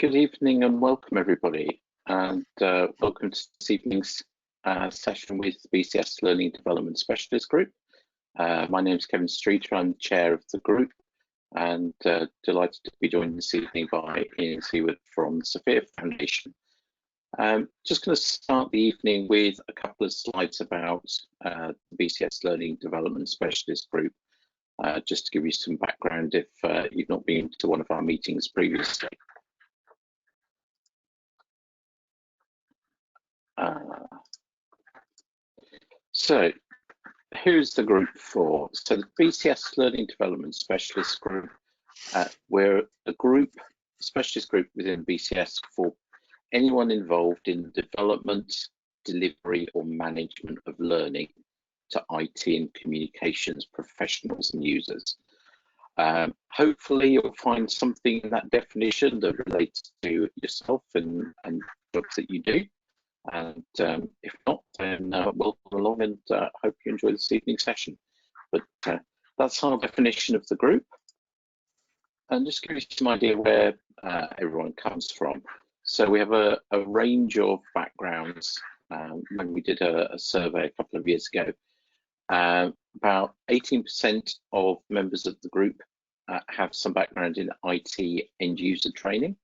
Good evening and welcome everybody, and welcome to this evening's session with the BCS Learning Development Specialist Group. My name is Kevin Streeter, I'm the chair of the group, and delighted to be joined this evening by Ian Seward from the SFIA Foundation. Just going to start the evening with a couple of slides about the BCS Learning Development Specialist Group, just to give you some background if you've not been to one of our meetings previously. So who's the group for? So the BCS Learning Development Specialist Group, we're a group, specialist group within BCS for anyone involved in the development, delivery or management of learning to IT and communications professionals and users. Hopefully you'll find something in that definition that relates to yourself and jobs that you do. And if not, then welcome along and hope you enjoy this evening's session. But that's our definition of the group. And just give you some idea where everyone comes from. So we have a range of backgrounds. When we did a survey a couple of years ago, about 18% of members of the group have some background in IT end user training.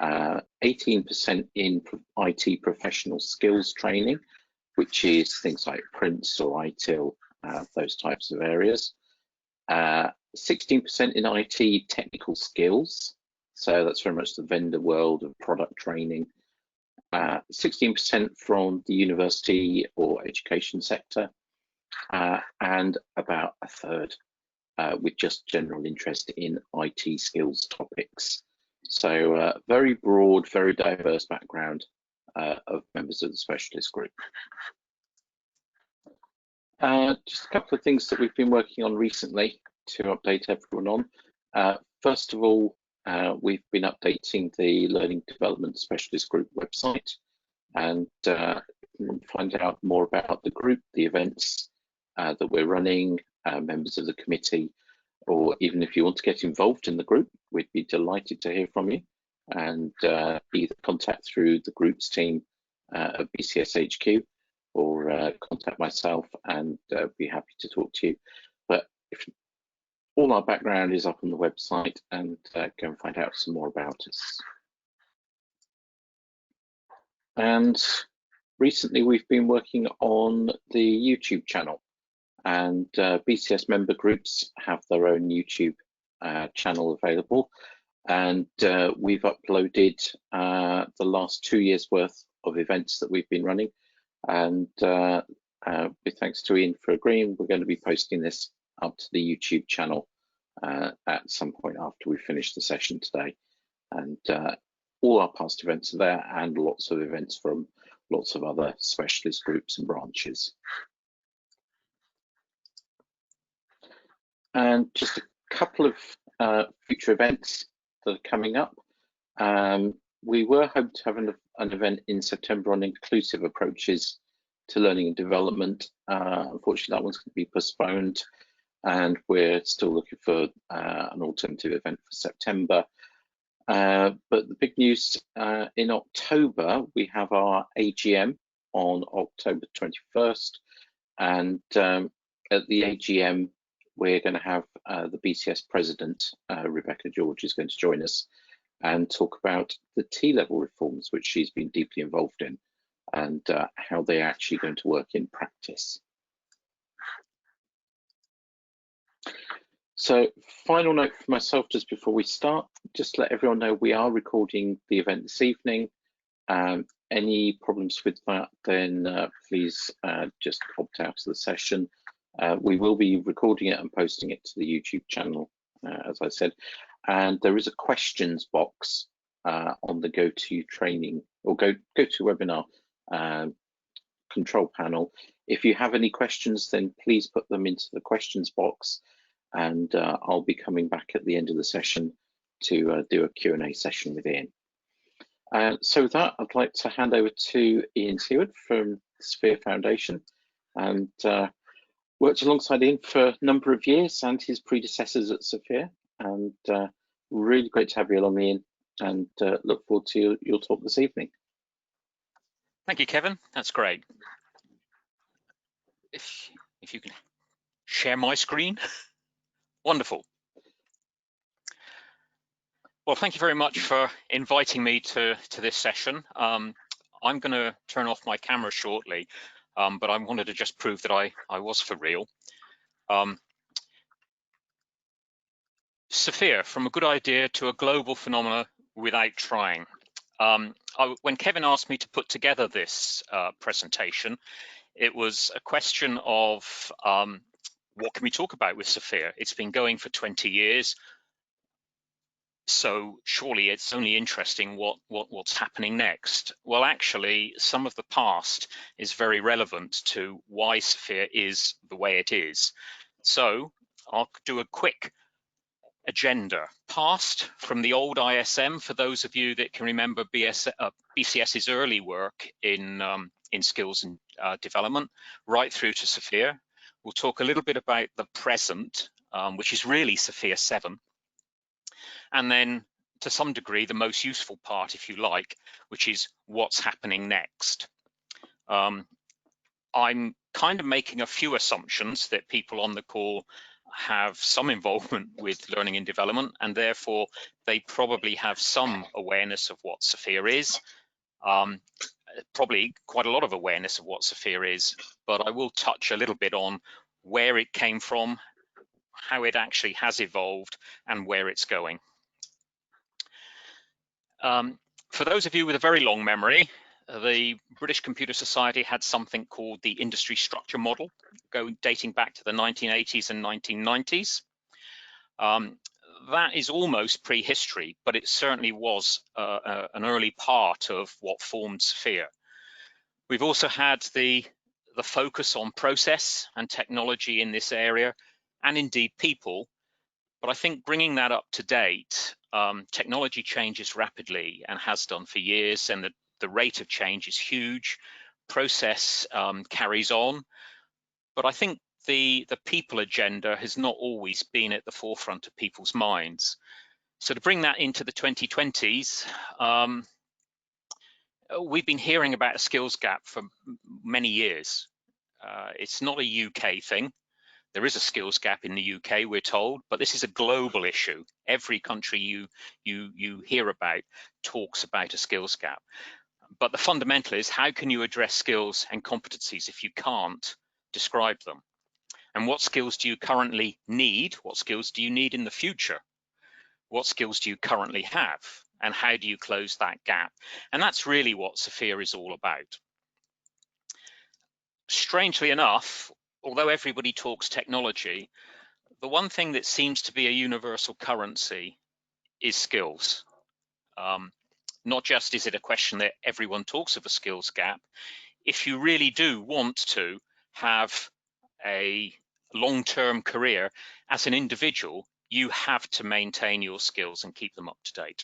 18% in IT professional skills training, which is things like Prince or ITIL, those types of areas. 16% in IT technical skills, so that's very much the vendor world of product training. 16% from the university or education sector, and about a third with just general interest in IT skills topics. So very broad, very diverse background of members of the specialist group. Just a couple of things that we've been working on recently to update everyone on. First of all, we've been updating the Learning Development Specialist Group website, and find out more about the group, the events that we're running, members of the committee, or even if you want to get involved in the group, we'd be delighted to hear from you, and either contact through the groups team at BCS HQ or contact myself, and be happy to talk to you. But if all our background is up on the website, and go and find out some more about us. And recently we've been working on the YouTube channel, and BCS member groups have their own YouTube channel available, and we've uploaded the last 2 years worth of events that we've been running, and with thanks to Ian for agreeing, we're going to be posting this up to the YouTube channel at some point after we finish the session today. And all our past events are there, and lots of events from lots of other specialist groups and branches. And just a couple of future events that are coming up. We were hoping to have an event in September on inclusive approaches to learning and development. Unfortunately, that one's going to be postponed, and we're still looking for an alternative event for September. But the big news, in October, we have our AGM on October 21st, and at the AGM, we're going to have the BCS president, Rebecca George, is going to join us and talk about the T-level reforms, which she's been deeply involved in, and how they're actually going to work in practice. So final note for myself just before we start, just to let everyone know we are recording the event this evening. Any problems with that, then please just opt out of the session. We will be recording it and posting it to the YouTube channel, as I said, and there is a questions box on the GoTo training or GoTo webinar control panel. If you have any questions, then please put them into the questions box, and I'll be coming back at the end of the session to do a Q&A session with Ian. So with that, I'd like to hand over to Ian Seward from the SFIA Foundation, and worked alongside Ian for a number of years and his predecessors at SFIA, and really great to have you along, Ian. and look forward to your talk this evening. Thank you, Kevin. That's great. If you can share my screen, wonderful. Well, thank you very much for inviting me to this session. I'm going to turn off my camera shortly, but I wanted to just prove that I was for real. SFIA, from a good idea to a global phenomena without trying. When Kevin asked me to put together this presentation, it was a question of what can we talk about with SFIA? It's been going for 20 years. So surely it's only interesting what's happening next. Well, actually, some of the past is very relevant to why SFIA is the way it is. So I'll do a quick agenda. Past from the old ISM, for those of you that can remember BCS's early work in skills and development, right through to SFIA. We'll talk a little bit about the present, which is really SFIA 7. And then to some degree, the most useful part, if you like, which is what's happening next. I'm kind of making a few assumptions that people on the call have some involvement with learning and development, and therefore they probably have some awareness of what SFIA is, probably quite a lot of awareness of what SFIA is, but I will touch a little bit on where it came from, how it actually has evolved, and where it's going. For those of you with a very long memory, the British Computer Society had something called the industry structure model, dating back to the 1980s and 1990s. That is almost prehistory, but it certainly was an early part of what formed SFIA. We've also had the focus on process and technology in this area, and indeed people. But I think bringing that up to date, technology changes rapidly and has done for years, and the rate of change is huge. Process carries on, but I think the people agenda has not always been at the forefront of people's minds. So to bring that into the 2020s, we've been hearing about a skills gap for many years. It's not a UK thing. There is a skills gap in the UK, we're told, but this is a global issue. Every country you hear about talks about a skills gap. But the fundamental is, how can you address skills and competencies if you can't describe them? And what skills do you currently need? What skills do you need in the future? What skills do you currently have? And how do you close that gap? And that's really what SFIA is all about. Strangely enough, although everybody talks technology, the one thing that seems to be a universal currency is skills. Not just is it a question that everyone talks of a skills gap, if you really do want to have a long-term career as an individual, you have to maintain your skills and keep them up to date.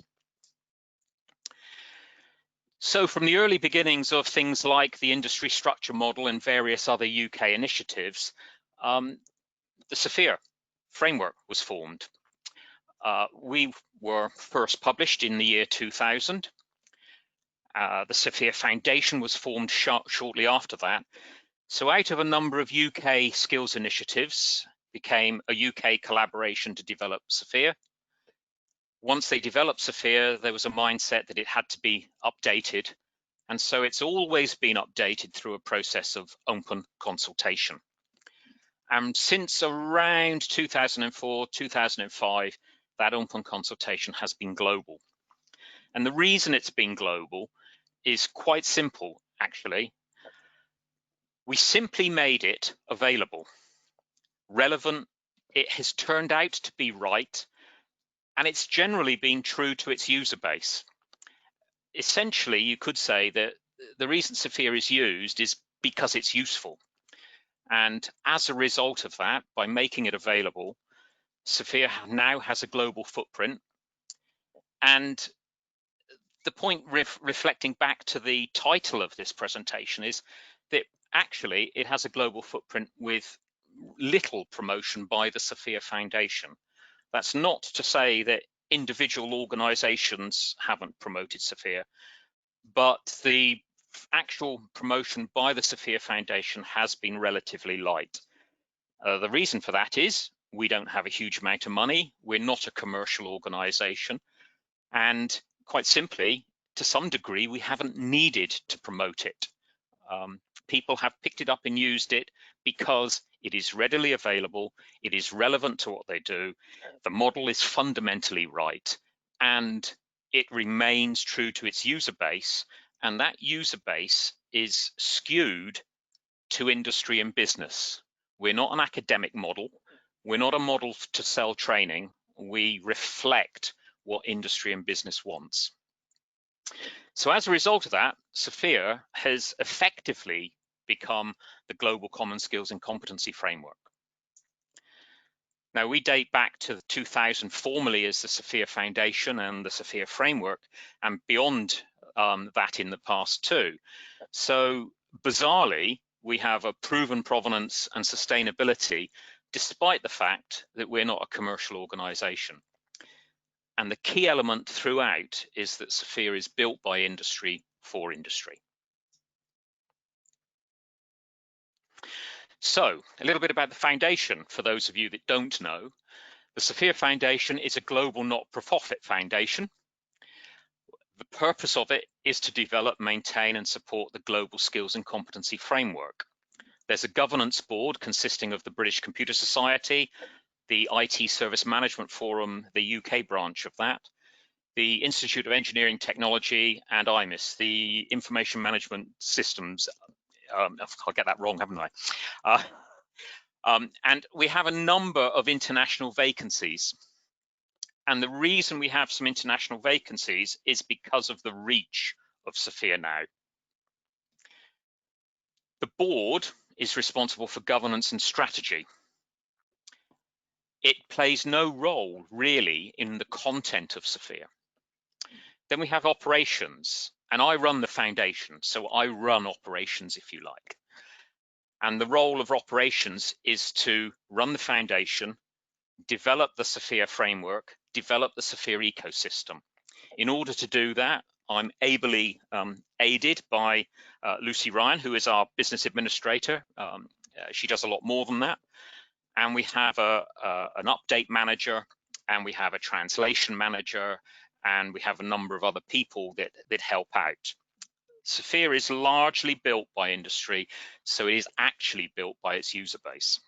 So from the early beginnings of things like the industry structure model and various other UK initiatives, the SFIA Framework was formed. We were first published in the year 2000. The SFIA Foundation was formed shortly after that. So out of a number of UK skills initiatives became a UK collaboration to develop SFIA. Once they developed SFIA, there was a mindset that it had to be updated. And so it's always been updated through a process of open consultation. And since around 2004, 2005, that open consultation has been global. And the reason it's been global is quite simple, actually. We simply made it available, relevant. It has turned out to be right, and it's generally been true to its user base. Essentially, you could say that the reason SFIA is used is because it's useful. And as a result of that, by making it available, SFIA now has a global footprint. And the point reflecting back to the title of this presentation is that actually it has a global footprint with little promotion by the SFIA Foundation. That's not to say that individual organisations haven't promoted SFIA, but the actual promotion by the SFIA Foundation has been relatively light. The reason for that is we don't have a huge amount of money. We're not a commercial organisation. And quite simply, to some degree, we haven't needed to promote it. People have picked it up and used it because it is readily available, it is relevant to what they do, the model is fundamentally right, and it remains true to its user base, and that user base is skewed to industry and business. We're not an academic model, we're not a model to sell training, we reflect what industry and business wants. So as a result of that, SFIA has effectively become the global common skills and competency framework. Now we date back to 2000 formally as the SFIA Foundation and the SFIA Framework, and beyond that in the past too. So bizarrely, we have a proven provenance and sustainability, despite the fact that we're not a commercial organization. And the key element throughout is that SFIA is built by industry for industry. So a little bit about the foundation for those of you that don't know. The SFIA Foundation is a global not-for-profit foundation. The purpose of it is to develop, maintain and support the global skills and competency framework. There's a governance board consisting of the British Computer Society, the IT Service Management Forum, the UK branch of that, the Institute of Engineering Technology, and IMIS, the Information Management Systems. I'll get that wrong, haven't I? And we have a number of international vacancies. And the reason we have some international vacancies is because of the reach of SFIA now. The board is responsible for governance and strategy. It plays no role really in the content of SFIA. Then we have operations, and I run the foundation, so I run operations if you like. And the role of operations is to run the foundation, develop the SFIA framework, develop the SFIA ecosystem. In order to do that, I'm ably aided by Lucy Ryan, who is our business administrator. She does a lot more than that. And we have an update manager, and we have a translation manager, and we have a number of other people that help out. SFIA is largely built by industry, so it is actually built by its user base.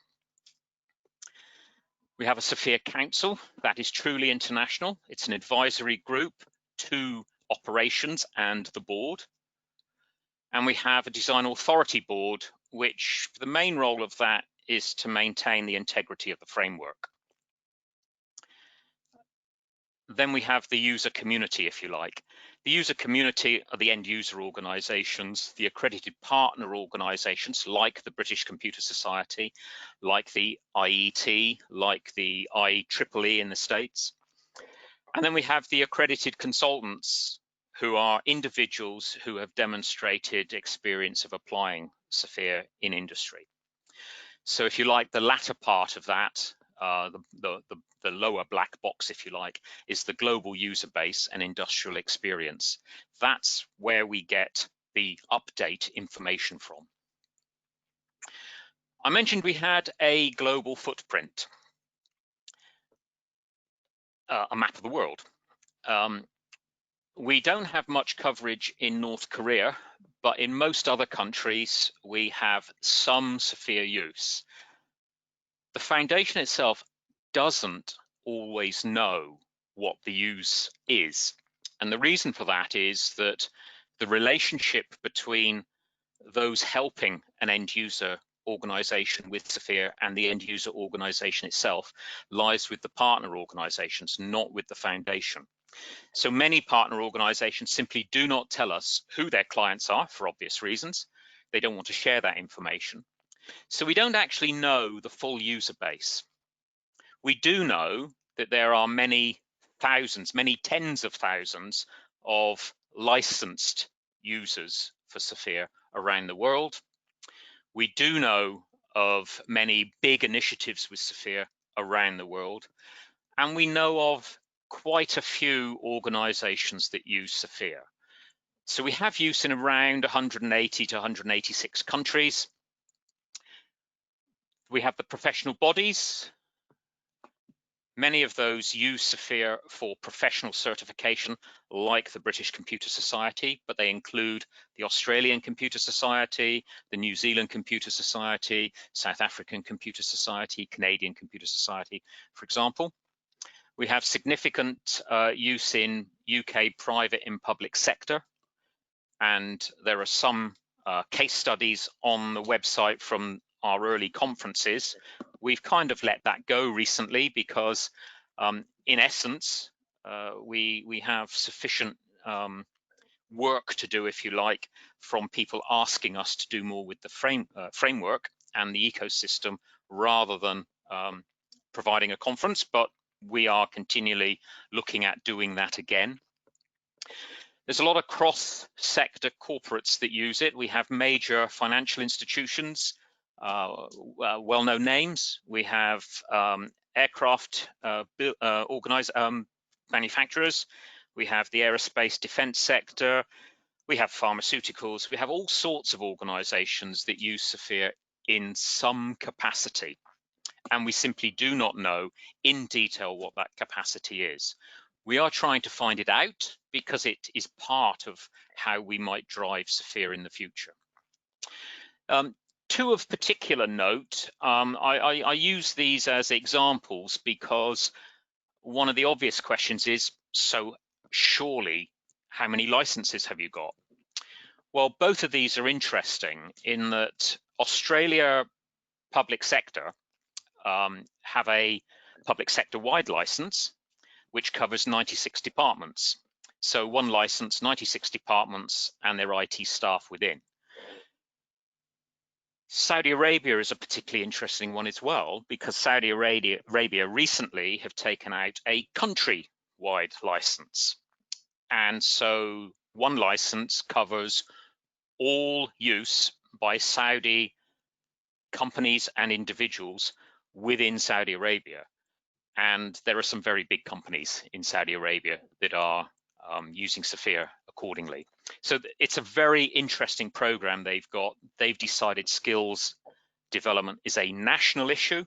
We have a SFIA Council that is truly international. It's an advisory group to operations and the board. And we have a design authority board, which the main role of that is to maintain the integrity of the framework. Then we have the user community, if you like. The user community are the end user organizations, the accredited partner organizations like the British Computer Society, like the IET, like the IEEE in the States. And then we have the accredited consultants, who are individuals who have demonstrated experience of applying SFIA in industry. So if you like, the latter part of that, the lower black box, if you like, is the global user base and industrial experience. That's where we get the update information from. I mentioned we had a global footprint, a map of the world. We don't have much coverage in North Korea, but in most other countries, we have some SFIA use. The foundation itself doesn't always know what the use is. And the reason for that is that the relationship between those helping an end user organization with SFIA and the end user organization itself lies with the partner organizations, not with the foundation. So many partner organizations simply do not tell us who their clients are for obvious reasons. They don't want to share that information. So we don't actually know the full user base. We do know that there are many thousands, many tens of thousands of licensed users for SFIA around the world. We do know of many big initiatives with SFIA around the world. And we know of quite a few organisations that use SFIA. So we have use in around 180 to 186 countries. We have the professional bodies. Many of those use SFIA for professional certification, like the British Computer Society, but they include the Australian Computer Society, the New Zealand Computer Society, South African Computer Society, Canadian Computer Society, for example. We have significant use in UK private and public sector, and there are some case studies on the website from our early conferences. We've kind of let that go recently because in essence, we have sufficient work to do, if you like, from people asking us to do more with the framework and the ecosystem rather than providing a conference, but we are continually looking at doing that again. There's a lot of cross-sector corporates that use it. We have major financial institutions, well-known names. We have aircraft manufacturers. We have the aerospace defense sector. We have pharmaceuticals. We have all sorts of organizations that use SFIA in some capacity. And we simply do not know in detail what that capacity is. We are trying to find it out because it is part of how we might drive SFIA in the future. Two of particular note, I use these as examples because one of the obvious questions is, so surely, how many licenses have you got? Well, both of these are interesting in that Australia public sector have a public sector wide license, which covers 96 departments. So one license, 96 departments and their IT staff within. Saudi Arabia is a particularly interesting one as well, because Saudi Arabia recently have taken out a country-wide license. And so one license covers all use by Saudi companies and individuals within Saudi Arabia. And there are some very big companies in Saudi Arabia that are using SFIA accordingly. So it's a very interesting program they've got. They've decided skills development is a national issue,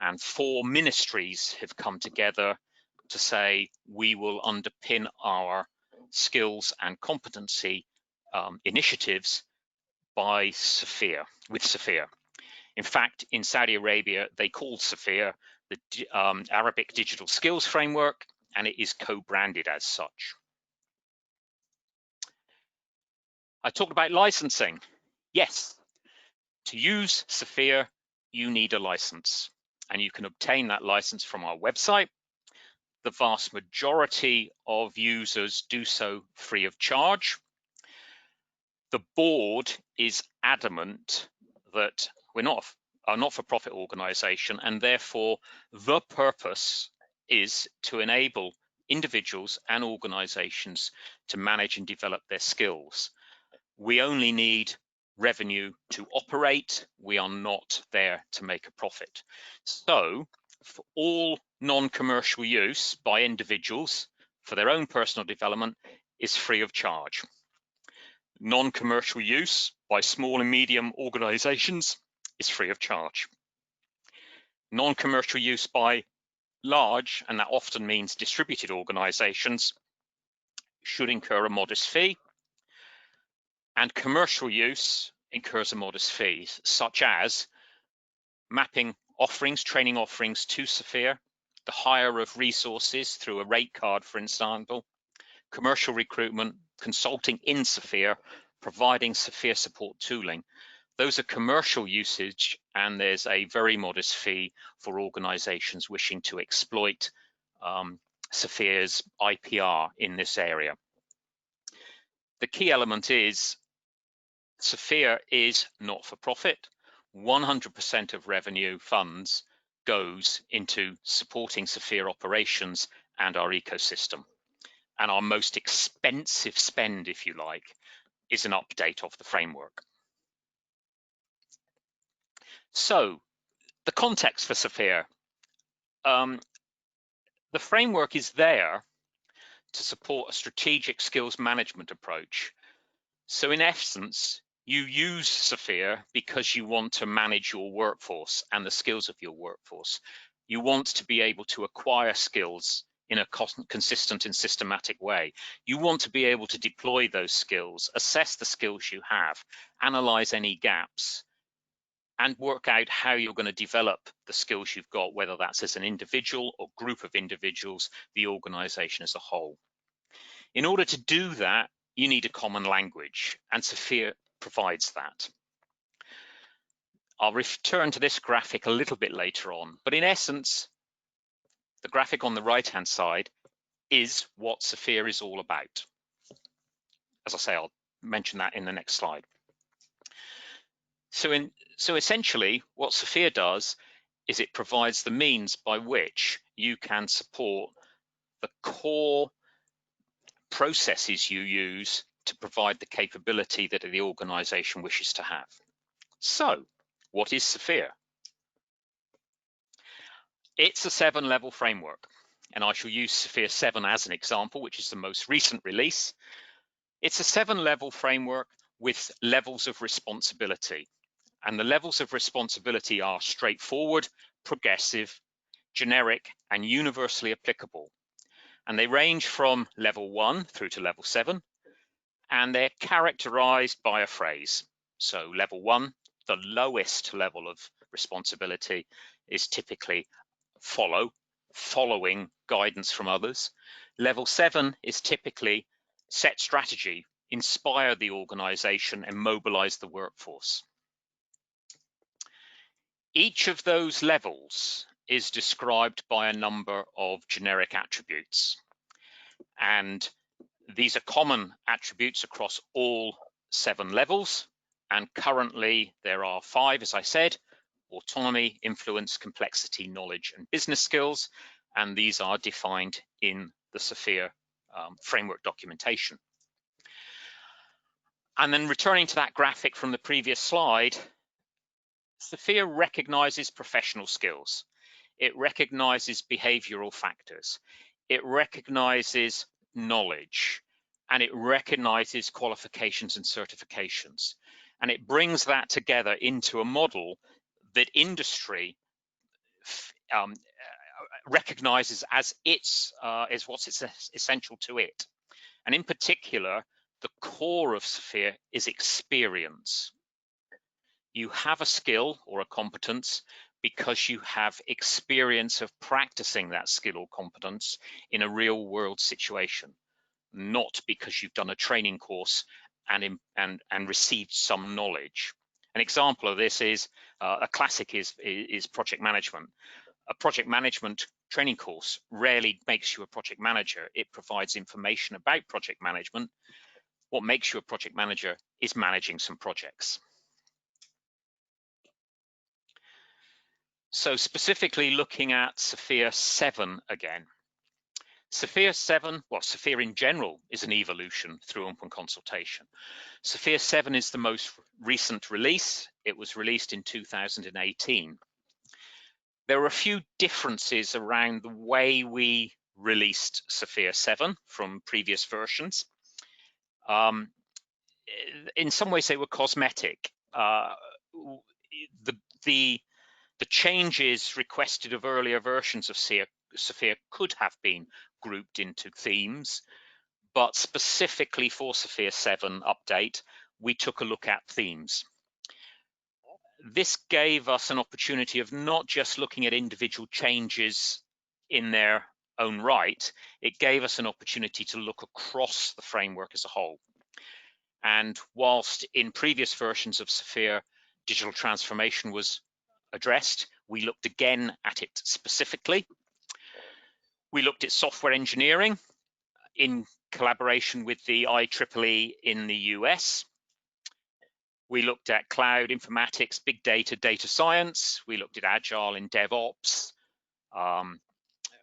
and 4 ministries have come together to say we will underpin our skills and competency initiatives by SFIA, with SFIA. In fact, in Saudi Arabia, they call SFIA the Arabic Digital Skills Framework, and it is co-branded as such. I talked about licensing. Yes, to use SFIA, you need a license, and you can obtain that license from our website. The vast majority of users do so free of charge. The board is adamant that we're not a not-for-profit organization, and therefore the purpose is to enable individuals and organizations to manage and develop their skills. We only need revenue to operate. We are not there to make a profit. So for all non-commercial use by individuals for their own personal development is free of charge. Non-commercial use by small and medium organizations is free of charge. Non-commercial use by large, and that often means distributed organizations, should incur a modest fee. And commercial use incurs a modest fee, such as mapping offerings, training offerings to SFIA, the hire of resources through a rate card, for example, commercial recruitment, consulting in SFIA, providing SFIA support tooling. Those are commercial usage, and there's a very modest fee for organizations wishing to exploit SFIA's IPR in this area. The key element is SFIA is not for profit. 100% of revenue funds goes into supporting SFIA operations and our ecosystem. And our most expensive spend, if you like, is an update of the framework. So the context for SFIA. the framework is there to support a strategic skills management approach. So in essence, you use SFIA because you want to manage your workforce and the skills of your workforce. You want to be able to acquire skills in a consistent and systematic way. You want to be able to deploy those skills, assess the skills you have, analyze any gaps, and work out how you're going to develop the skills you've got, whether that's as an individual or group of individuals, the organization as a whole. In order to do that, you need a common language, and SFIA provides that. I'll return to this graphic a little bit later on, but in essence, the graphic on the right-hand side is what SFIA is all about. As I say, I'll mention that in the next slide. So essentially, what SFIA does is it provides the means by which you can support the core processes you use to provide the capability that the organization wishes to have. So, what is SFIA? It's a 7-level framework, and I shall use SFIA 7 as an example, which is the most recent release. It's a 7-level framework with levels of responsibility, and the levels of responsibility are straightforward, progressive, generic, and universally applicable. And they range from level 1 through to level 7, and they're characterized by a phrase. So level 1, the lowest level of responsibility, is typically following guidance from others. Level 7 is typically set strategy, inspire the organization, and mobilize the workforce. Each of those levels is described by a number of generic attributes, and these are common attributes across all 7 levels, and currently there are 5, as I said: autonomy, influence, complexity, knowledge, and business skills, and these are defined in the SFIA framework documentation. And then returning to that graphic from the previous slide, SFIA recognizes professional skills. It recognizes behavioral factors. It recognizes knowledge, and it recognizes qualifications and certifications. And it brings that together into a model that industry recognizes as what's essential to it. And in particular, the core of SFIA is experience. You have a skill or a competence because you have experience of practicing that skill or competence in a real world situation, not because you've done a training course and received some knowledge. An example of this is a classic is project management. A project management training course rarely makes you a project manager. It provides information about project management. What makes you a project manager is managing some projects. So specifically looking at SFIA 7 again. SFIA 7, well, SFIA in general is an evolution through open consultation. SFIA 7 is the most recent release. It was released in 2018. There are a few differences around the way we released SFIA 7 from previous versions. In some ways they were cosmetic. The changes requested of earlier versions of SFIA could have been grouped into themes, but specifically for SFIA 7 update, we took a look at themes. This gave us an opportunity of not just looking at individual changes in their own right, it gave us an opportunity to look across the framework as a whole. And whilst in previous versions of SFIA, digital transformation was addressed, we looked again at it specifically. We looked at software engineering in collaboration with the IEEE in the US. We looked at cloud informatics, big data, data science. We looked at agile in DevOps.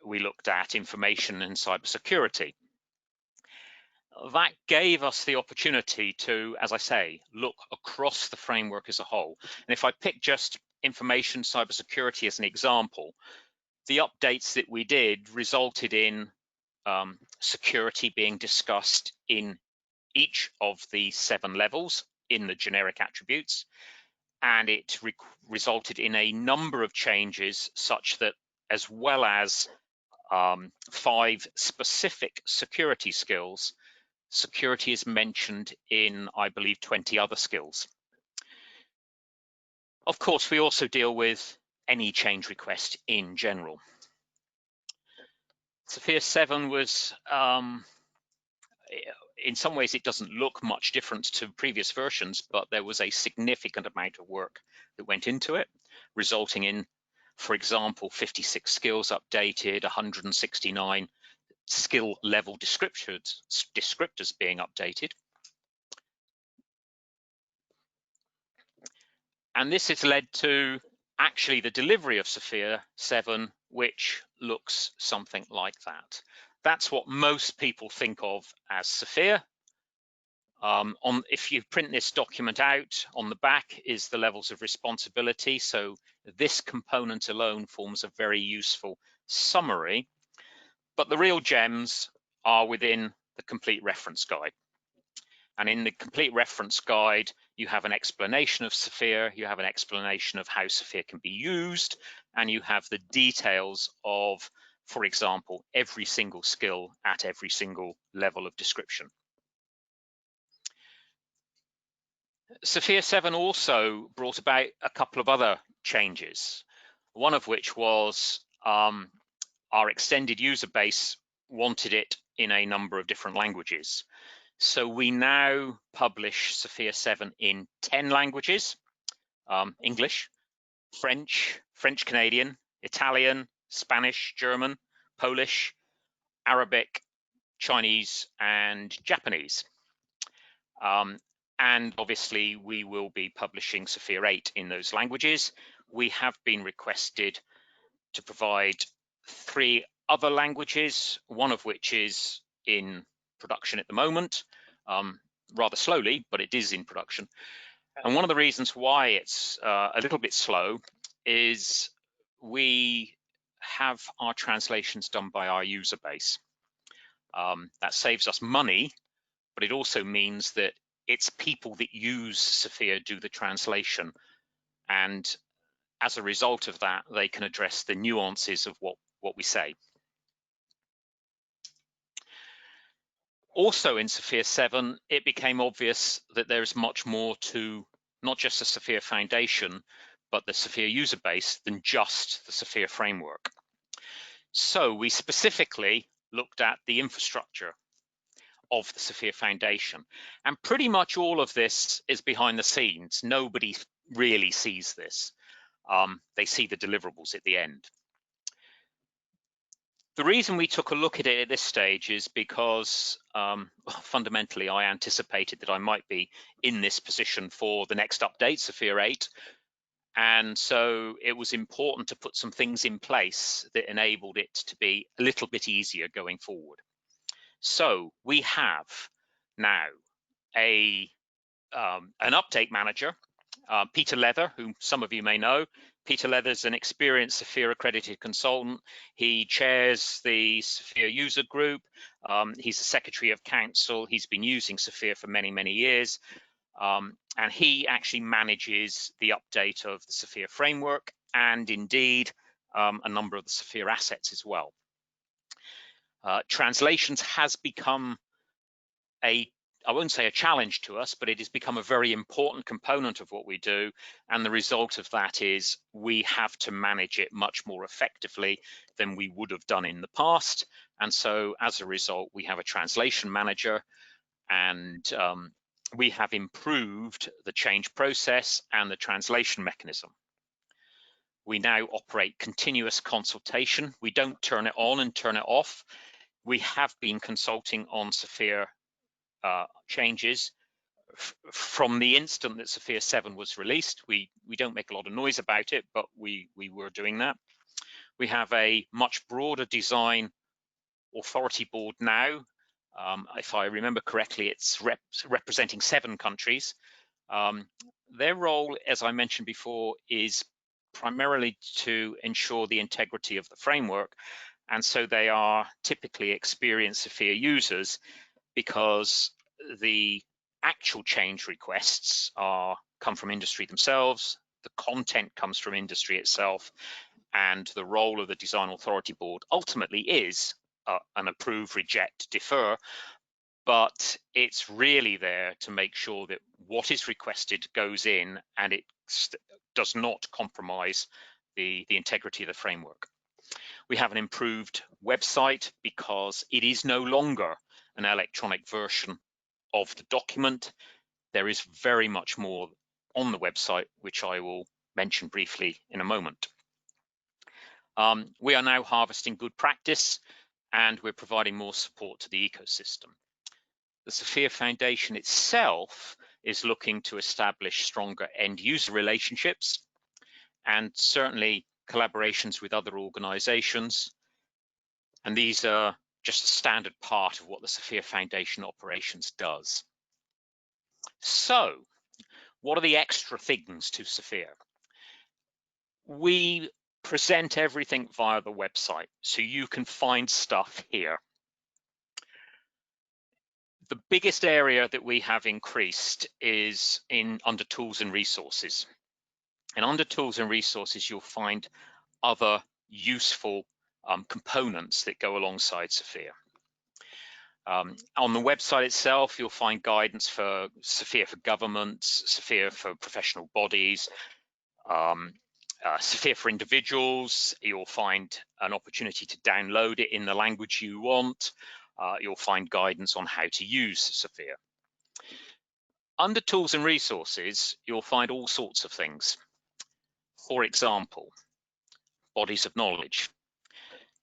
We looked at information and cybersecurity. That gave us the opportunity to, as I say, look across the framework as a whole. And if I pick just information cybersecurity as an example, The updates that we did resulted in security being discussed in each of the 7 levels in the generic attributes, and it resulted in a number of changes such that, as well as 5 specific security skills, security is mentioned in, I believe, 20 other skills. Of course, we also deal with any change request in general. SFIA 7 was, in some ways, it doesn't look much different to previous versions, but there was a significant amount of work that went into it, resulting in, for example, 56 skills updated, 169 skill level descriptors being updated. And this has led to actually the delivery of SFIA 7, which looks something like that. That's what most people think of as SFIA. If you print this document out, on the back is the levels of responsibility. So this component alone forms a very useful summary. But the real gems are within the complete reference guide. And in the complete reference guide, you have an explanation of SFIA, you have an explanation of how SFIA can be used, and you have the details of, for example, every single skill at every single level of description. SFIA 7 also brought about a couple of other changes, one of which was our extended user base wanted it in a number of different languages. So we now publish SFIA 7 in 10 languages: English, French, French-Canadian, Italian, Spanish, German, Polish, Arabic, Chinese, and Japanese. And obviously, we will be publishing SFIA 8 in those languages. We have been requested to provide 3 other languages, one of which is in production at the moment, rather slowly, but it is in production. And one of the reasons why it's a little bit slow is we have our translations done by our user base. That saves us money, but it also means that it's people that use SFIA do the translation. And as a result of that, they can address the nuances of what we say. Also in SFIA 7, it became obvious that there's much more to not just the SFIA Foundation, but the SFIA user base than just the SFIA Framework. So we specifically looked at the infrastructure of the SFIA Foundation. And pretty much all of this is behind the scenes. Nobody really sees this. They see the deliverables at the end. The reason we took a look at it at this stage is because fundamentally I anticipated that I might be in this position for the next update, SFIA 8. And so it was important to put some things in place that enabled it to be a little bit easier going forward. So we have now an update manager, Peter Leather, whom some of you may know. Peter Leather is an experienced SFIA accredited consultant. He chairs the SFIA user group. He's the Secretary of Council. He's been using SFIA for many, many years. And he actually manages the update of the SFIA framework and indeed a number of the SFIA assets as well. Translations has become I won't say a challenge to us, but it has become a very important component of what we do. And the result of that is we have to manage it much more effectively than we would have done in the past. And so as a result, we have a translation manager, and we have improved the change process and the translation mechanism. We now operate continuous consultation. We don't turn it on and turn it off. We have been consulting on SFIA changes from the instant that SFIA 7 was released. We don't make a lot of noise about it, but we were doing that. We have a much broader design authority board now. If I remember correctly, it's representing 7 countries. Their role, as I mentioned before, is primarily to ensure the integrity of the framework, and so they are typically experienced SFIA users because the actual change requests come from industry themselves, the content comes from industry itself, and the role of the Design Authority Board ultimately is an approve, reject, defer, but it's really there to make sure that what is requested goes in and it does not compromise the integrity of the framework. We have an improved website because it is no longer an electronic version of the document. There is very much more on the website, which I will mention briefly in a moment. We are now harvesting good practice and we're providing more support to the ecosystem. The SFIA Foundation itself is looking to establish stronger end user relationships and certainly collaborations with other organizations. And these are just a standard part of what the SFIA Foundation operations does. So, what are the extra things to SFIA? We present everything via the website, so you can find stuff here. The biggest area that we have increased is under tools and resources. And under tools and resources, you'll find other useful components that go alongside SFIA. On the website itself, you'll find guidance for SFIA for governments, SFIA for professional bodies, SFIA for individuals. You'll find an opportunity to download it in the language you want. You'll find guidance on how to use SFIA. Under tools and resources, you'll find all sorts of things. For example, bodies of knowledge.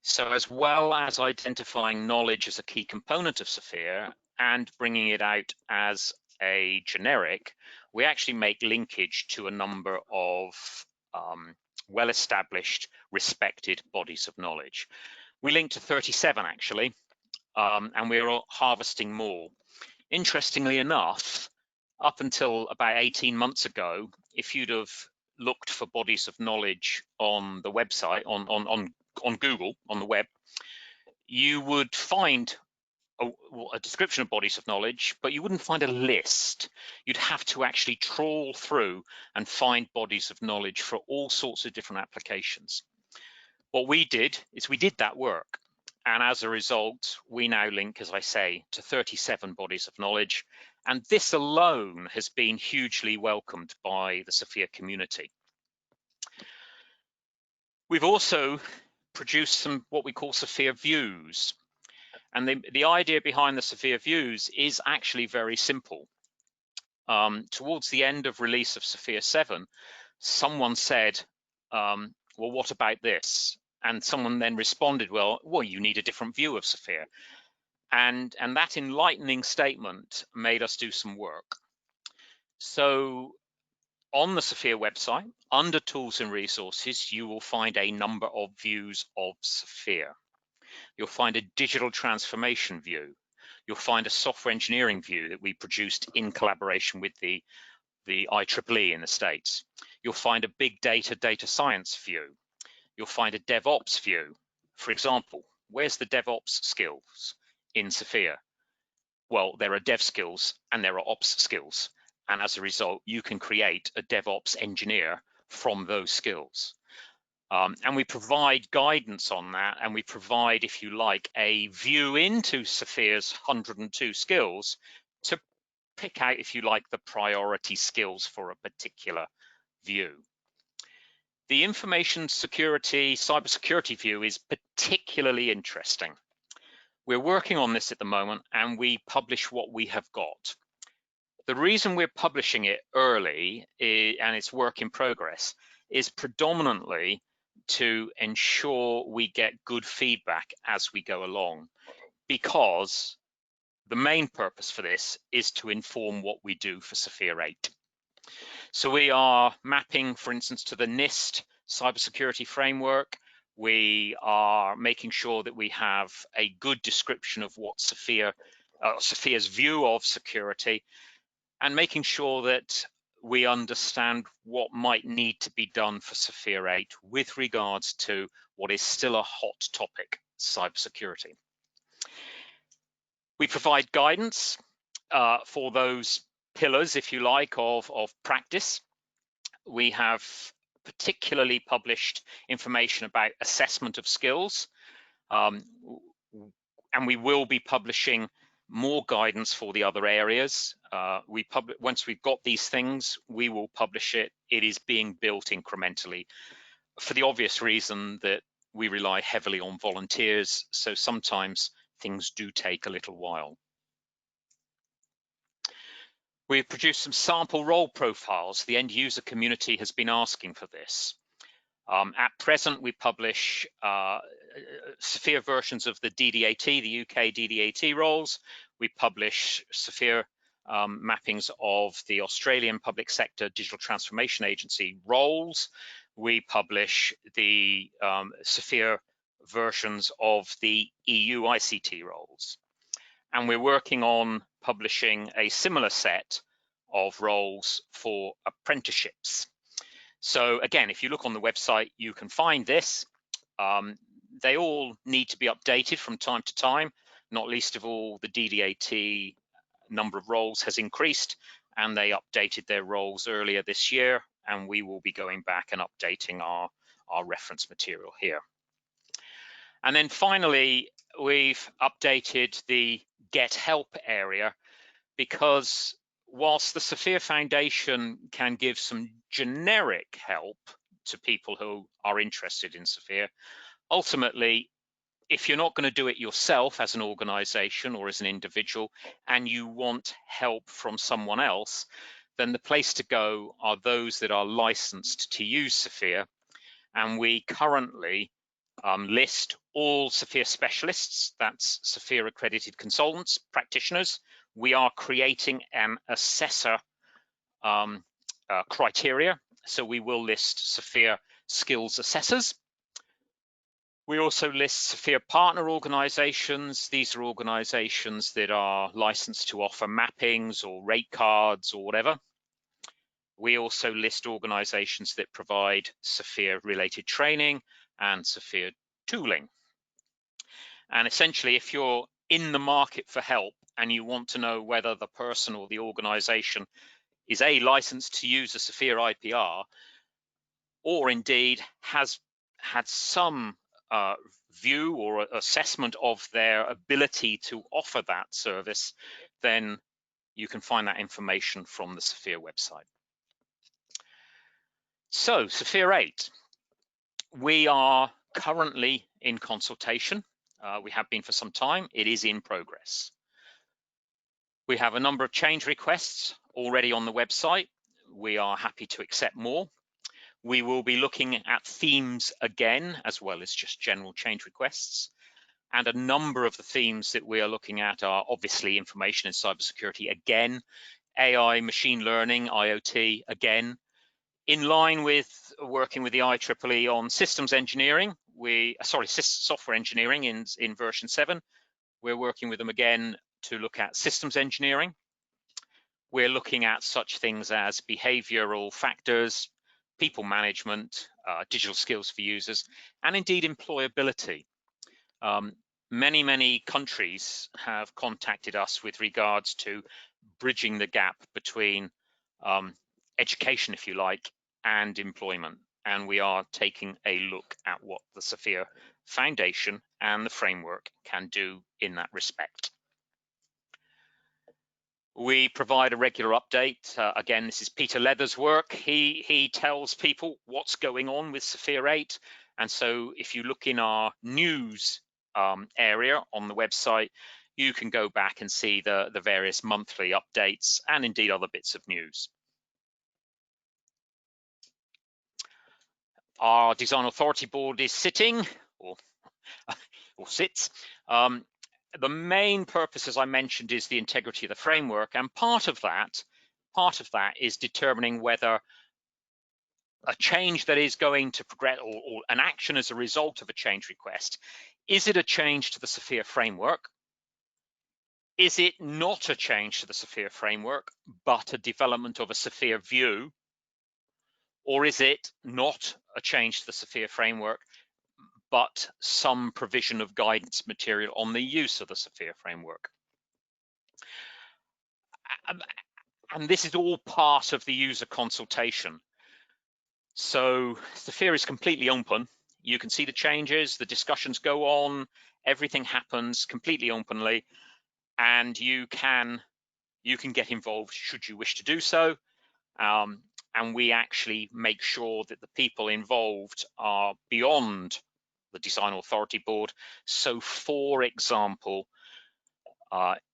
So as well as identifying knowledge as a key component of SFIA and bringing it out as a generic, we actually make linkage to a number of well-established, respected bodies of knowledge. We link to 37 actually, and we're harvesting more. Interestingly enough, up until about 18 months ago, if you'd have looked for bodies of knowledge on the website, on Google, on the web, you would find a description of bodies of knowledge, but you wouldn't find a list. You'd have to actually trawl through and find bodies of knowledge for all sorts of different applications. What we did is we did that work. And as a result, we now link, as I say, to 37 bodies of knowledge. And this alone has been hugely welcomed by the SFIA community. We've also produced some what we call SFIA views. And the idea behind the SFIA views is actually very simple. Towards the end of release of SFIA 7, someone said, well, what about this? And someone then responded, well, you need a different view of SFIA. And that enlightening statement made us do some work. So on the SFIA website, under tools and resources, you will find a number of views of SFIA. You'll find a digital transformation view. You'll find a software engineering view that we produced in collaboration with the IEEE in the States. You'll find a big data science view. You'll find a DevOps view. For example, where's the DevOps skills in SFIA? Well, there are dev skills and there are ops skills. And as a result, you can create a DevOps engineer from those skills. And we provide guidance on that, and we provide, if you like, a view into SFIA's 102 skills to pick out, if you like, the priority skills for a particular view. The information security, cybersecurity view is particularly interesting. We're working on this at the moment, and we publish what we have got. The reason we're publishing it early, and it's work in progress, is predominantly to ensure we get good feedback as we go along, because the main purpose for this is to inform what we do for SFIA 8. So we are mapping, for instance, to the NIST cybersecurity framework. We are making sure that we have a good description of what SFIA's view of security, and making sure that we understand what might need to be done for SFIA 8 with regards to what is still a hot topic, cybersecurity. We provide guidance for those pillars, if you like, of practice. We have particularly published information about assessment of skills, and we will be publishing more guidance for the other areas. Once we've got these things, we will publish it. It is being built incrementally for the obvious reason that we rely heavily on volunteers, so sometimes things do take a little while. We've produced some sample role profiles. The end user community has been asking for this. At present, we publish SFIA versions of the DDAT, the UK DDAT roles. We publish SFIA mappings of the Australian Public Sector Digital Transformation Agency roles. We publish the SFIA versions of the EU ICT roles. And we're working on publishing a similar set of roles for apprenticeships. So again, if you look on the website, you can find this. They all need to be updated from time to time, not least of all the DDAT number of roles has increased, and they updated their roles earlier this year, and we will be going back and updating our reference material here. And then finally, we've updated the Get Help area, because whilst the SFIA Foundation can give some generic help to people who are interested in SFIA, ultimately, if you're not going to do it yourself as an organization or as an individual, and you want help from someone else, then the place to go are those that are licensed to use SFIA. And we currently list all SFIA specialists, that's SFIA accredited consultants, practitioners. We are creating an assessor criteria, so we will list SFIA skills assessors. We also list SFIA partner organizations. These are organizations that are licensed to offer mappings or rate cards or whatever. We also list organizations that provide SFIA related training and SFIA tooling. And essentially, if you're in the market for help and you want to know whether the person or the organization is licensed to use a SFIA IPR, or indeed has had some view or assessment of their ability to offer that service, then you can find that information from the SFIA website. So, SFIA 8, we are currently in consultation. We have been for some time. It is in progress. We have a number of change requests already on the website. We are happy to accept more. We will be looking at themes again, as well as just general change requests. And a number of the themes that we are looking at are obviously information and cybersecurity again, AI, machine learning, IoT again. In line with working with the IEEE on systems engineering, software engineering in version 7, we're working with them again to look at systems engineering. We're looking at such things as behavioral factors, people management, digital skills for users, and indeed employability. Many countries have contacted us with regards to bridging the gap between education, if you like, and employment. And we are taking a look at what the SFIA Foundation and the framework can do in that respect. We provide a regular update. Again, this is Peter Leather's work. He tells people what's going on with SFIA 8. And so if you look in our news area on the website, you can go back and see the various monthly updates and indeed other bits of news. Our Design Authority Board is sitting, or sits. The main purpose, as I mentioned, is the integrity of the framework, and part of that is determining whether a change that is going to progress, or an action as a result of a change request, is it a change to the SFIA framework, Is it not a change to the SFIA framework, but a development of a SFIA view? Or is it not a change to the SFIA framework, but some provision of guidance material on the use of the SFIA framework? And this is all part of the user consultation. So SFIA is completely open. You can see the changes, the discussions go on, everything happens completely openly, and you can get involved should you wish to do so. And we actually make sure that the people involved are beyond the Design Authority Board. So for example,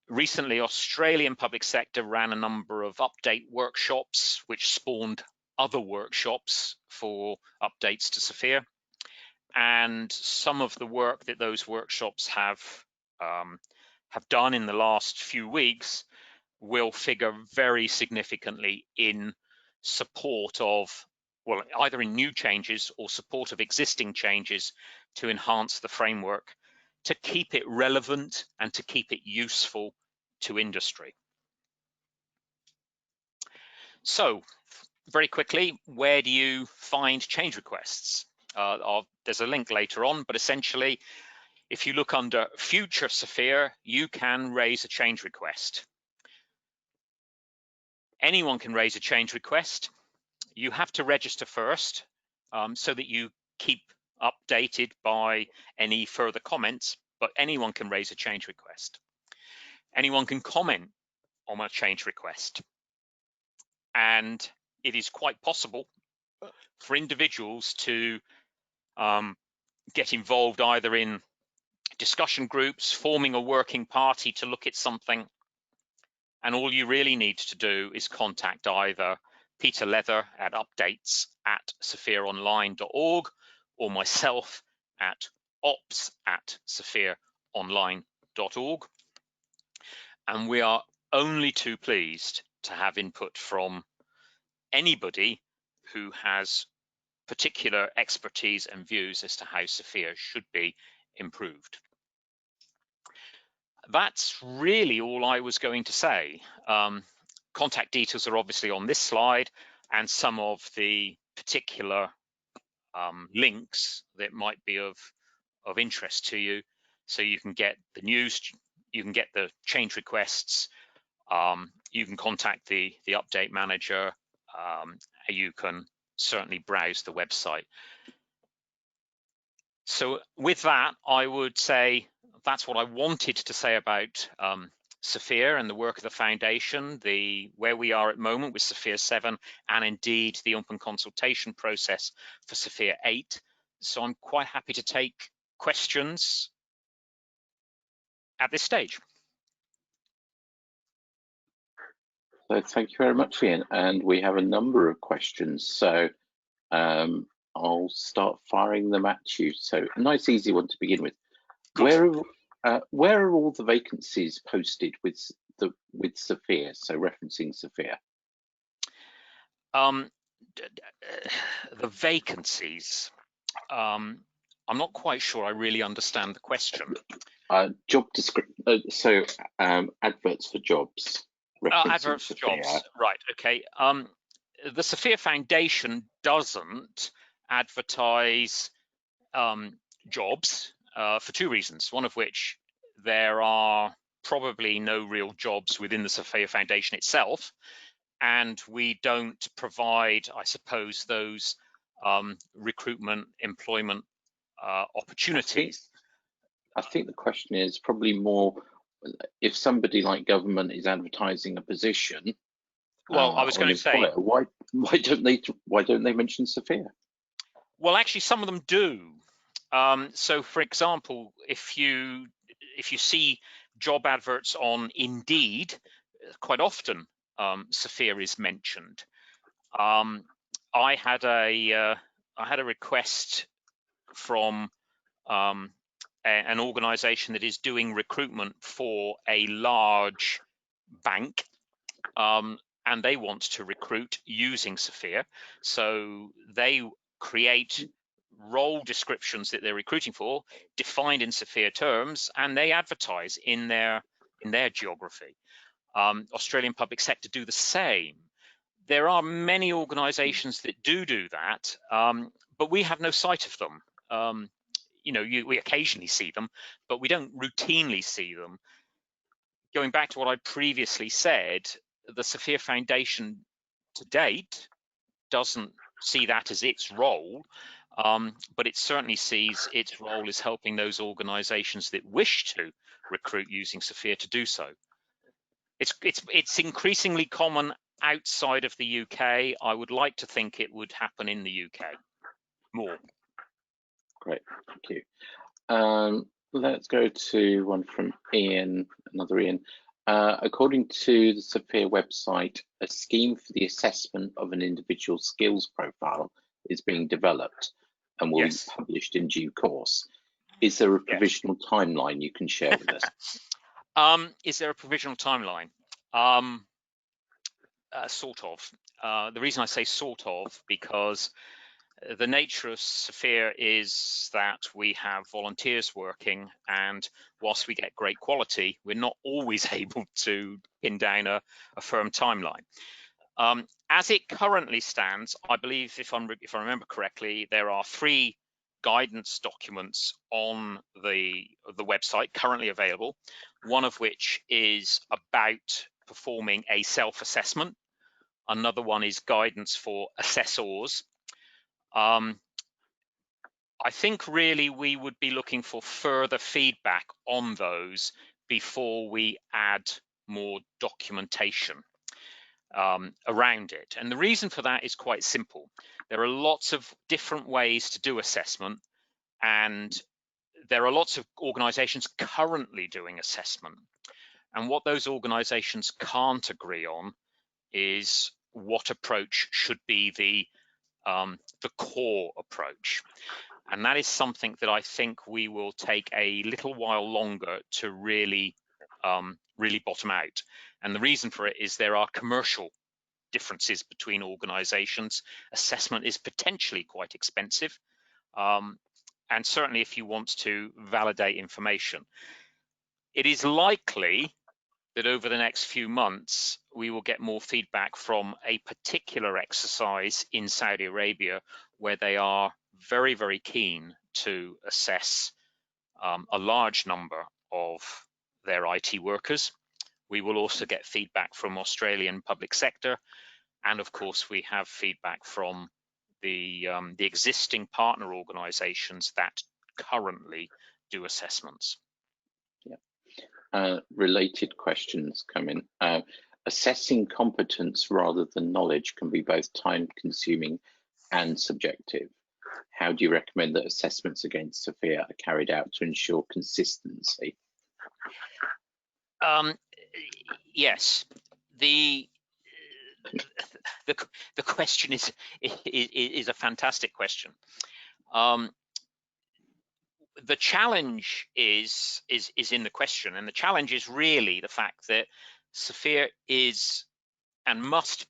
recently Australian public sector ran a number of update workshops which spawned other workshops for updates to SFIA. And some of the work that those workshops have done in the last few weeks will figure very significantly in support of, well, either in new changes or support of existing changes to enhance the framework, to keep it relevant and to keep it useful to industry. So very quickly, where do you find change requests? There's a link later on, but essentially, if you look under Future SFIA, you can raise a change request. Anyone can raise a change request. You have to register first so that you keep updated by any further comments, but anyone can raise a change request. Anyone can comment on a change request. And it is quite possible for individuals to get involved either in discussion groups, forming a working party to look at something. And all you really need to do is contact either Peter Leather at updates@sfiaonline.org or myself at ops@sfiaonline.org. And we are only too pleased to have input from anybody who has particular expertise and views as to how SFIA should be improved. That's really all I was going to say. Contact details are obviously on this slide, and some of the particular links that might be of interest to you. So you can get the news, you can get the change requests, you can contact the update manager, you can certainly browse the website. So with that, I would say that's what I wanted to say about SFIA and the work of the foundation, where we are at the moment with SFIA 7, and indeed the open consultation process for SFIA 8. So I'm quite happy to take questions at this stage. So thank you very much, Ian. And we have a number of questions. So I'll start firing them at you. So a nice, easy one to begin with. Where are all the vacancies posted with SFIA? So referencing SFIA. The vacancies. I'm not quite sure I really understand the question. Job description. So adverts for jobs. Adverts for jobs. Right. Okay. The SFIA Foundation doesn't advertise jobs for two reasons. One of which, there are probably no real jobs within the SFIA Foundation itself, and we don't provide, I suppose, those recruitment, employment opportunities. I think the question is probably more, if somebody like government is advertising a position. Well, I was going to say, why don't they mention SFIA? Well, actually, some of them do. So, for example, if you see job adverts on Indeed, quite often SFIA is mentioned. I had a request from an organisation that is doing recruitment for a large bank, and they want to recruit using SFIA. So they create role descriptions that they're recruiting for, defined in SFIA terms, and they advertise in their in their geography. Australian public sector do the same. There are many organisations that do that, but we have no sight of them. We occasionally see them, but we don't routinely see them. Going back to what I previously said, the SFIA Foundation to date doesn't see that as its role, but it certainly sees its role as helping those organisations that wish to recruit using SFIA to do so. It's increasingly common outside of the UK. I would like to think it would happen in the UK more. Great, thank you. Let's go to one from Ian, another Ian. According to the SFIA website, a scheme for the assessment of an individual skills profile is being developed and will be published in due course. Is there a provisional timeline you can share with us? Is there a provisional timeline? Sort of. The reason I say sort of, because the nature of SFIA is that we have volunteers working, and whilst we get great quality, we're not always able to pin down a firm timeline. As it currently stands, I believe, if I remember correctly, there are 3 guidance documents on the website currently available, one of which is about performing a self-assessment. Another one is guidance for assessors. I think really we would be looking for further feedback on those before we add more documentation around it. And the reason for that is quite simple. There are lots of different ways to do assessment, and there are lots of organisations currently doing assessment. And what those organisations can't agree on is what approach should be the core approach. And that is something that I think we will take a little while longer to really bottom out. And the reason for it is there are commercial differences between organizations. Assessment is potentially quite expensive. And certainly if you want to validate information, it is likely that over the next few months, we will get more feedback from a particular exercise in Saudi Arabia where they are very, very keen to assess a large number of their IT workers. We will also get feedback from Australian public sector. And of course, we have feedback from the existing partner organizations that currently do assessments. Related questions come in. Assessing competence rather than knowledge can be both time consuming and subjective. How do you recommend that assessments against SFIA are carried out to ensure consistency? Yes, the question is a fantastic question. The challenge is in the question, and the challenge is really the fact that SFIA is and must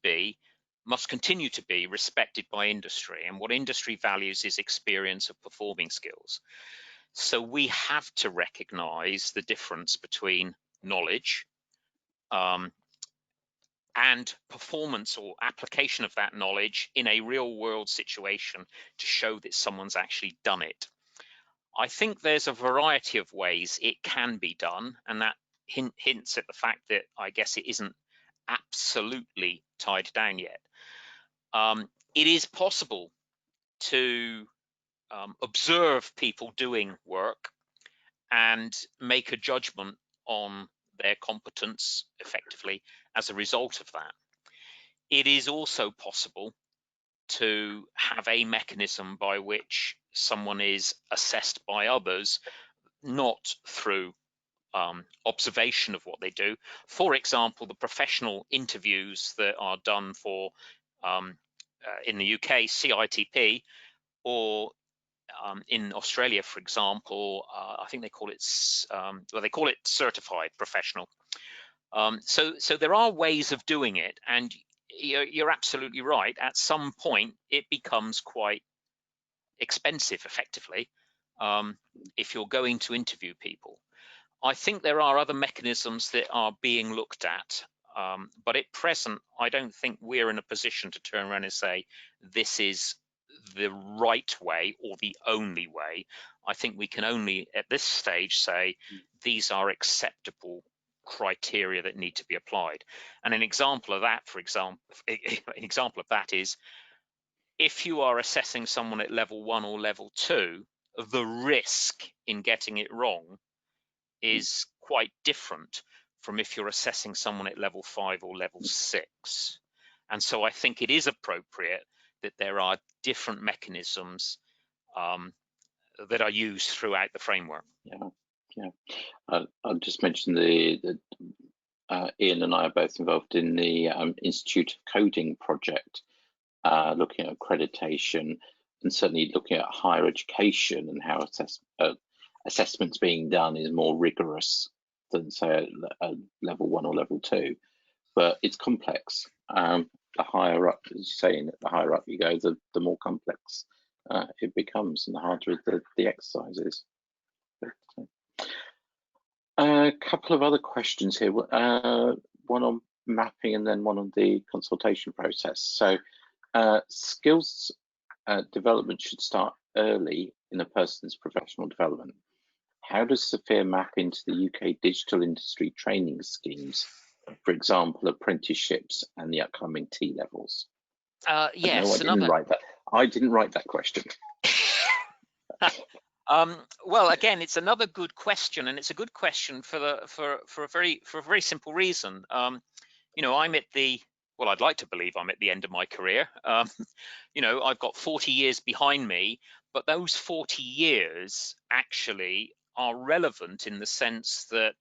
continue to be respected by industry, and what industry values is experience of performing skills. So we have to recognize the difference between knowledge and performance or application of that knowledge in a real world situation to show that someone's actually done it. I think there's a variety of ways it can be done, and that hints at the fact that I guess it isn't absolutely tied down yet. It is possible to observe people doing work and make a judgment on their competence effectively as a result of that. It is also possible to have a mechanism by which someone is assessed by others, not through observation of what they do. For example, the professional interviews that are done for, in the UK, CITP, or in Australia, for example, I think they call it, they call it certified professional. So there are ways of doing it, and you're absolutely right. At some point, it becomes quite expensive, effectively, if you're going to interview people. I think there are other mechanisms that are being looked at, but at present, I don't think we're in a position to turn around and say this is the right way or the only way. I think we can only at this stage say these are acceptable criteria that need to be applied. And an example of that, for example, an example of that is if you are assessing someone at level 1 or level 2, the risk in getting it wrong is quite different from if you're assessing someone at level 5 or level 6. And so I think it is appropriate that there are different mechanisms that are used throughout the framework. I'll just mention the Ian and I are both involved in the Institute of Coding project, looking at accreditation and certainly looking at higher education and how assessments being done is more rigorous than, say, a level 1 or level 2. But it's complex. The higher up, as you say, the higher up you go, the more complex it becomes, and the harder the exercise is. A couple of other questions here. One on mapping and then one on the consultation process. So skills development should start early in a person's professional development. How does SFIA map into the UK digital industry training schemes, for example, apprenticeships and the upcoming T-levels? Yes, no, I didn't write that question. Well, again, it's another good question, and it's a good question for a very simple reason. You know, I'd like to believe I'm at the end of my career. You know, I've got 40 years behind me, but those 40 years actually are relevant in the sense that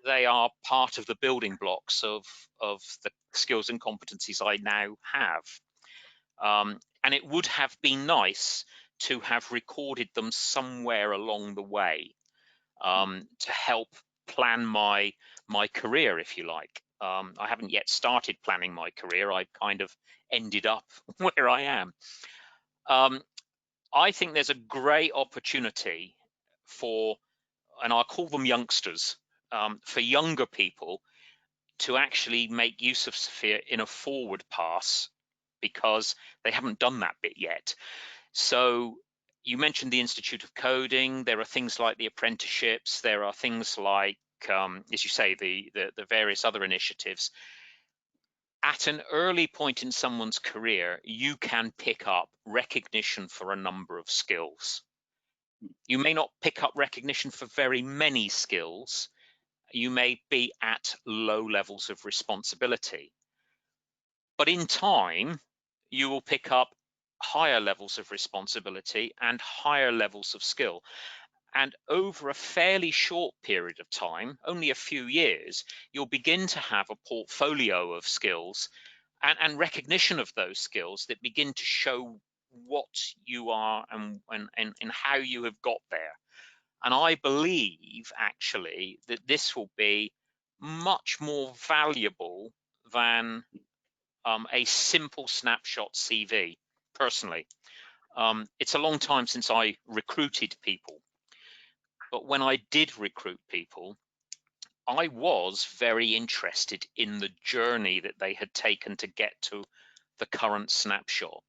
they are part of the building blocks of the skills and competencies I now have. And it would have been nice to have recorded them somewhere along the way, to help plan my career, if you like. I haven't yet started planning my career. I've kind of ended up where I am. I think there's a great opportunity for, and I'll call them youngsters, for younger people to actually make use of SFIA in a forward pass, because they haven't done that bit yet. So you mentioned the Institute of Coding. There are things like the apprenticeships. There are things like, as you say, the various other initiatives. At an early point in someone's career, you can pick up recognition for a number of skills. You may not pick up recognition for very many skills. You may be at low levels of responsibility. But in time, you will pick up higher levels of responsibility and higher levels of skill. And over a fairly short period of time, only a few years, you'll begin to have a portfolio of skills and recognition of those skills that begin to show what you are and how you have got there. And I believe actually that this will be much more valuable than a simple snapshot CV, personally. It's a long time since I recruited people, but when I did recruit people, I was very interested in the journey that they had taken to get to the current snapshot.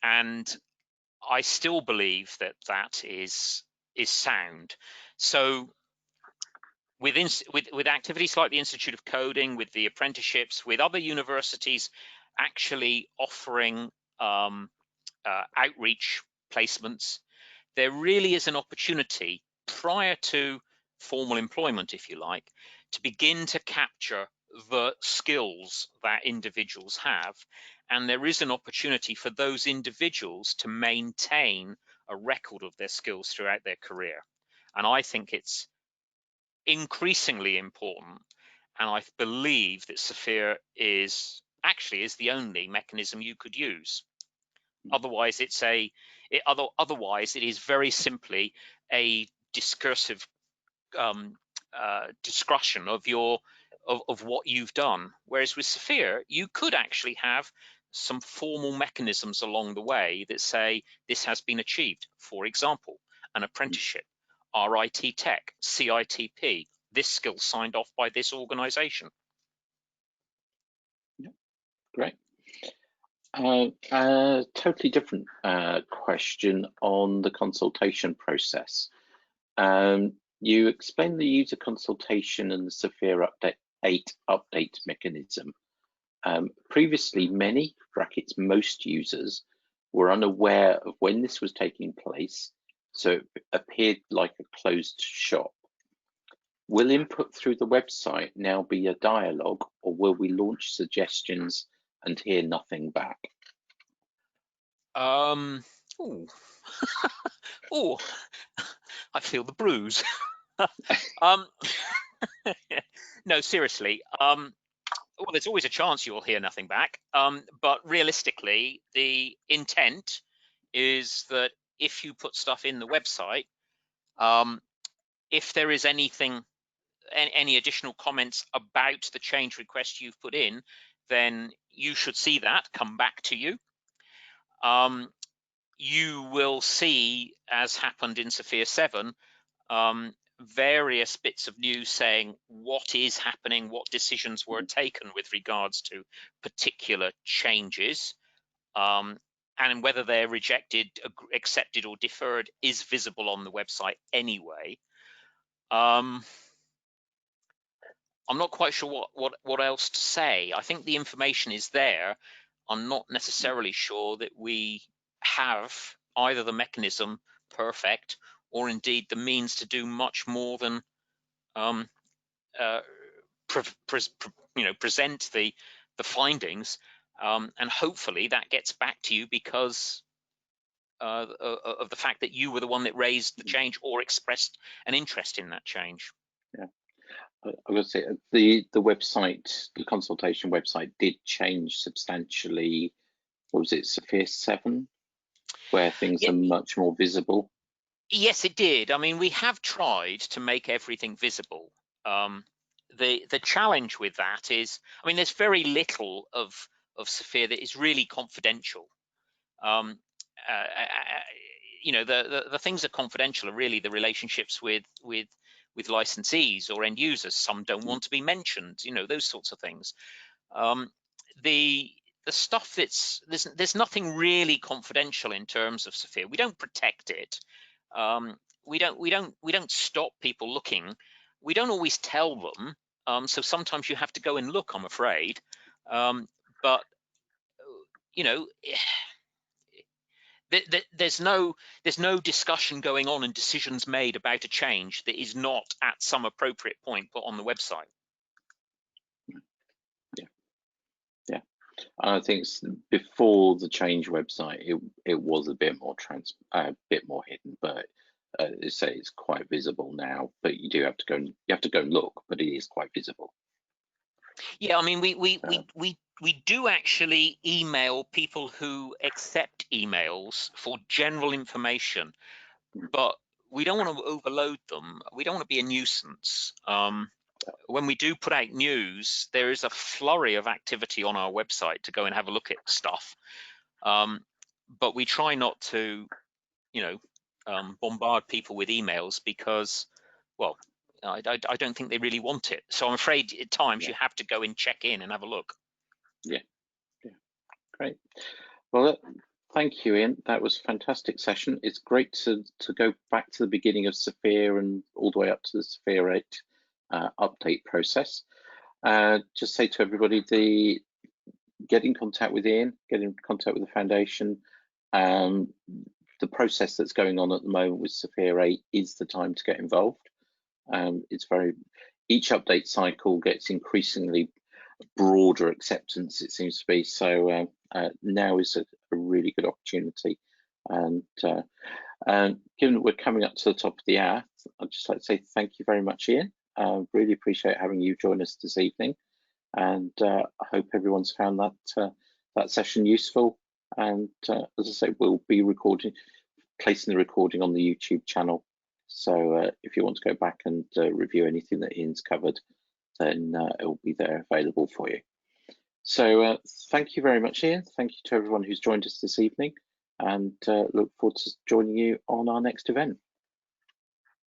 And I still believe that that is sound. So with activities like the Institute of Coding, with the apprenticeships, with other universities actually offering outreach placements, there really is an opportunity prior to formal employment, if you like, to begin to capture the skills that individuals have. And there is an opportunity for those individuals to maintain a record of their skills throughout their career. And I think it's increasingly important, and I believe that SFIA is the only mechanism you could use. Otherwise, otherwise it is very simply a discursive discussion of what you've done. Whereas with SFIA, you could actually have some formal mechanisms along the way that say this has been achieved. For example, an apprenticeship, RIT Tech, CITP, this skill signed off by this organization. Great. Totally different question on the consultation process. You explained the user consultation and the SFIA update mechanism. Previously, many, brackets most users, were unaware of when this was taking place, so it appeared like a closed shop. Will input through the website now be a dialogue, or will we launch suggestions and hear nothing back? Ooh. Ooh, I feel the bruise. No, seriously. Well, there's always a chance you will hear nothing back. But realistically, the intent is that if you put stuff in the website, if there is anything, any additional comments about the change request you've put in, then you should see that come back to you. You will see, as happened in SFIA 7, various bits of news saying what is happening, what decisions were taken with regards to particular changes, and whether they're rejected, accepted, or deferred is visible on the website anyway. I'm not quite sure what else to say. I think the information is there. I'm not necessarily sure that we have either the mechanism perfect or indeed the means to do much more than present the findings, and hopefully that gets back to you because of the fact that you were the one that raised the change or expressed an interest in that change. Yeah, I was say the website, the consultation website, did change substantially. What was it, SFIA 7, where things are much more visible? Yes, it did. I mean, we have tried to make everything visible. The challenge with that is, I mean, there's very little of SFIA that is really confidential. The things that are confidential are really the relationships with licensees or end users. Some don't want to be mentioned, those sorts of things. The stuff there's nothing really confidential in terms of SFIA. We don't protect it. We don't stop people looking. We don't always tell them. So sometimes you have to go and look, I'm afraid. But there's no discussion going on and decisions made about a change that is not at some appropriate point put on the website. Yeah. I think before the change website, it was a bit more bit more hidden, but say it's quite visible now. But you do have to go and look, but it is quite visible. Yeah, I mean, we do actually email people who accept emails for general information, but we don't want to overload them. We don't want to be a nuisance. When we do put out news, there is a flurry of activity on our website to go and have a look at stuff. But we try not to, bombard people with emails because, well, I don't think they really want it. So I'm afraid at times you have to go and check in and have a look. Yeah. Great. Well, thank you, Ian. That was a fantastic session. It's great to go back to the beginning of SFIA and all the way up to the SFIA 8 update process. Just say to everybody, get in contact with Ian, get in contact with the foundation. The process that's going on at the moment with SFIA 8 is the time to get involved. Each update cycle gets increasingly broader acceptance, it seems to be. So now is a really good opportunity. And given that we're coming up to the top of the hour, I'd just like to say thank you very much, Ian. Really appreciate having you join us this evening. And I hope everyone's found that session useful. And as I say, we'll be placing the recording on the YouTube channel. So if you want to go back and review anything that Ian's covered, then it will be there available for you. So thank you very much, Ian. Thank you to everyone who's joined us this evening, and look forward to joining you on our next event.